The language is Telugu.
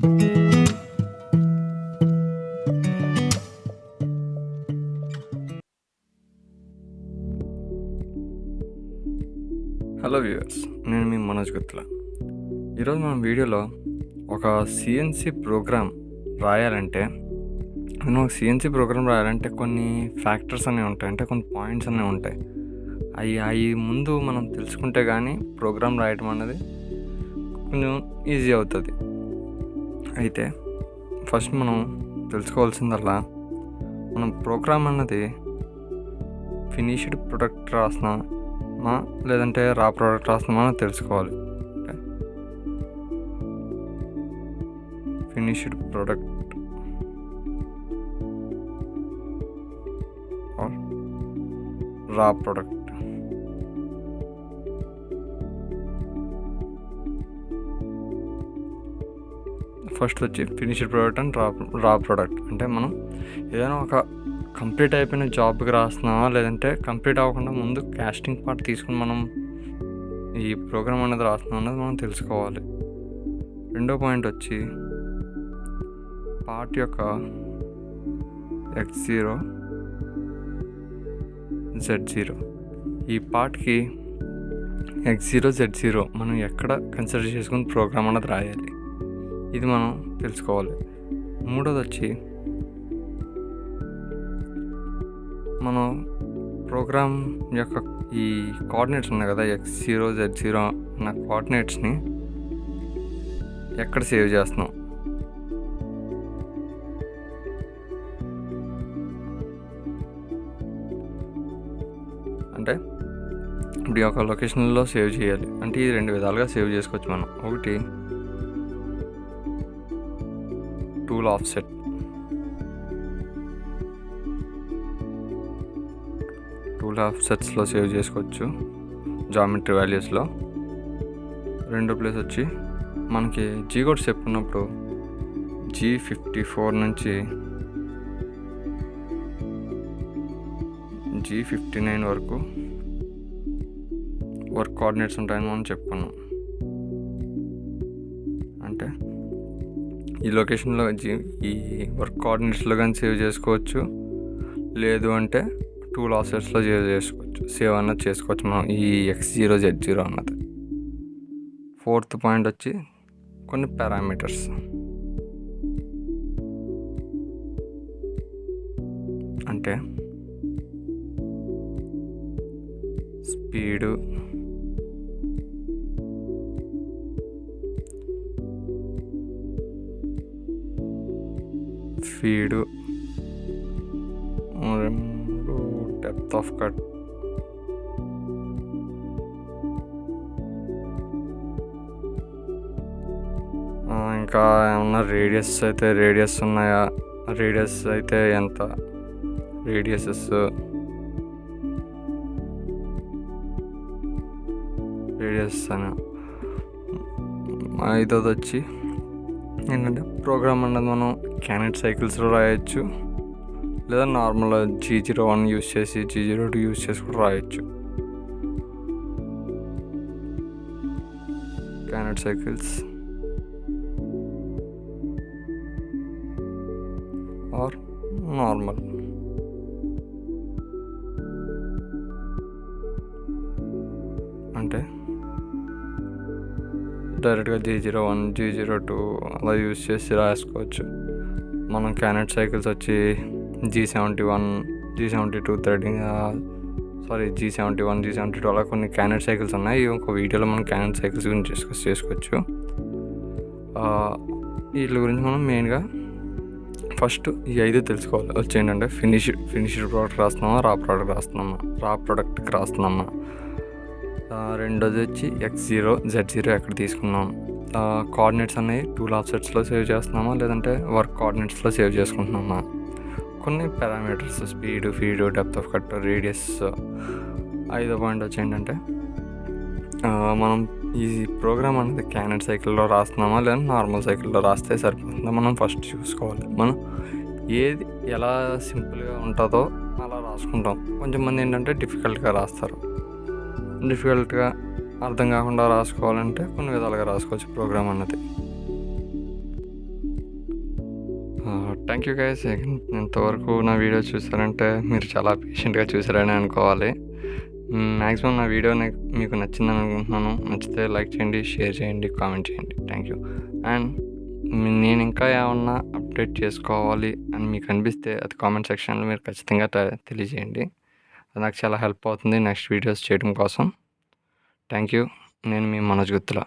హలో వ్యూవర్స్, నేను మీ మనోజ్ గుత్తుల. ఈరోజు మనం వీడియోలో ఒక సిఎన్సి ప్రోగ్రామ్ రాయాలంటే కొన్ని ఫ్యాక్టర్స్ అనేవి ఉంటాయి, అంటే కొన్ని పాయింట్స్ అనేవి ఉంటాయి. అవి ముందు మనం తెలుసుకుంటే కానీ ప్రోగ్రామ్ రాయడం అనేది కొంచెం ఈజీ అవుతుంది. అయితే ఫస్ట్ మనం తెలుసుకోవాల్సిందల్లా, మనం ప్రోగ్రామ్ అన్నది ఫినిష్డ్ ప్రొడక్ట్ రాస్తున్నామా లేదంటే రా ప్రోడక్ట్ రాస్తున్నామా అని తెలుసుకోవాలి. ఫినిష్డ్ ప్రొడక్ట్ ఆర్ రా ప్రోడక్ట్. ఫస్ట్ వచ్చి ఫినిష్డ్ ప్రోడక్ట్ అండ్ రా ప్రోడక్ట్ అంటే మనం ఏదైనా ఒక కంప్లీట్ అయిపోయిన జాబ్కి రాస్తున్నామా లేదంటే కంప్లీట్ అవ్వకుండా ముందు కాస్టింగ్ పార్ట్ తీసుకుని మనం ఈ ప్రోగ్రామ్ అనేది రాస్తున్నాం అన్నది మనం తెలుసుకోవాలి. రెండో పాయింట్ వచ్చి పార్ట్ యొక్క X0 Z0. ఈ పార్ట్కి X0 Z0 మనం ఎక్కడ కన్సిడర్ చేసుకుని ప్రోగ్రామ్ అన్నది రాయాలి, ఇది మనం తెలుసుకోవాలి. మూడోది వచ్చి మనం ప్రోగ్రామ్ యొక్క ఈ కోఆర్డినేట్స్ ఉన్నాయి కదా, X0 Z0 అన్న కోఆర్డినేట్స్ని ఎక్కడ సేవ్ చేస్తున్నాం. అంటే ఇప్పుడు ఈ యొక్క లొకేషన్లో సేవ్ చేయాలి అంటే ఈ రెండు విధాలుగా సేవ్ చేసుకోవచ్చు మనం. ఒకటి టూల్ ఆఫ్సెట్, టూల్ ఆఫ్సెట్స్లో సేవ్ చేసుకోవచ్చు జామెట్రీ వాల్యూస్లో. రెండో ప్లేస్ వచ్చి మనకి జీ కోడ్స్ చెప్పుకున్నప్పుడు G54 నుంచి G59 వరకు వర్క్ కోఆర్డినేట్స్ ఉంటాయని మనం చెప్పుకున్నాం. అంటే ఈ లొకేషన్లో ఈ వర్క్ కోఆర్డినేట్స్లో కానీ సేవ్ చేసుకోవచ్చు, లేదు అంటే టూల్ ఆఫ్సెట్స్లో సేవ్ అన్నది చేసుకోవచ్చు మనం ఈ X0 Z0 అన్నది. ఫోర్త్ పాయింట్ వచ్చి కొన్ని పారామీటర్స్, అంటే speed, feed, depth of cut, ఇంకా ఏమన్నా రేడియస్ అయితే రేడియస్ ఉన్నాయా, రేడియస్ అయితే ఎంత, రేడియస్ అని. ఐదోది వచ్చి ఏంటంటే ప్రోగ్రామ్ అన్నది మనం క్యానెట్ సైకిల్స్లో రాయొచ్చు, లేదా నార్మల్ G01 యూస్ చేసి G02 యూస్ చేసి కూడా రాయొచ్చు. క్యానెట్ సైకిల్స్ ఆర్ నార్మల్. అంటే డైరెక్ట్గా G01 G02 అలా యూస్ చేసి రాసుకోవచ్చు. మనం క్యానెట్ సైకిల్స్ వచ్చి G71 G72 threading G71 G72 అలా కొన్ని క్యానెట్ సైకిల్స్ ఉన్నాయి. ఇంకో వీడియోలో మనం క్యానెట్ సైకిల్స్ గురించి డిస్కస్ చేసుకోవచ్చు. వీటి గురించి మనం మెయిన్గా ఫస్ట్ ఈ 5 తెలుసుకోవాలి. వచ్చి ఏంటంటే ఫినిష్డ్ ప్రోడక్ట్ రాస్తున్నామా, రా ప్రోడక్ట్కి రాస్తున్నామా. రెండోది వచ్చి X0 Z0 ఎక్కడ తీసుకున్నాం, కోఆర్డినేట్స్ అనేవి టూల్ ఆఫ్సెట్స్లో సేవ్ చేస్తున్నామా లేదంటే వర్క్ కోఆర్డినేట్స్లో సేవ్ చేసుకుంటున్నామా. కొన్ని parameters speed, feed, depth of cut, radius. ఐదో పాయింట్ వచ్చి ఏంటంటే మనం ఈ ప్రోగ్రామ్ అనేది క్యానెట్ సైకిల్లో రాస్తున్నామా లేదా నార్మల్ సైకిల్లో రాస్తే సరిపోతుందా మనం ఫస్ట్ చూసుకోవాలి. మనం ఏది ఎలా సింపుల్గా ఉంటుందో అలా రాసుకుంటాం. కొంచెం మంది ఏంటంటే డిఫికల్ట్గా రాస్తారు. డిఫికల్ట్గా అర్థం కాకుండా రాసుకోవాలంటే కొన్ని విధాలుగా రాసుకోవచ్చు ప్రోగ్రామ్ అన్నది. Thank you guys. ఇంతవరకు నా వీడియో చూసారంటే మీరు చాలా పేషెంట్గా చూసారని అనుకోవాలి. మ్యాక్సిమం నా వీడియో మీకు నచ్చిందని అనుకుంటున్నాను. నచ్చితే లైక్ చేయండి, షేర్ చేయండి, కామెంట్ చేయండి. Thank you. అండ్ నేను ఇంకా ఏమన్నా అప్డేట్ చేసుకోవాలి అని మీకు అనిపిస్తే అది కామెంట్ సెక్షన్లో మీరు ఖచ్చితంగా తెలియజేయండి. అది నాకు చాలా హెల్ప్ అవుతుంది నెక్స్ట్ వీడియోస్ చేయడం కోసం. Thank you. నేను మీ మనోజ్ గుత్తుల.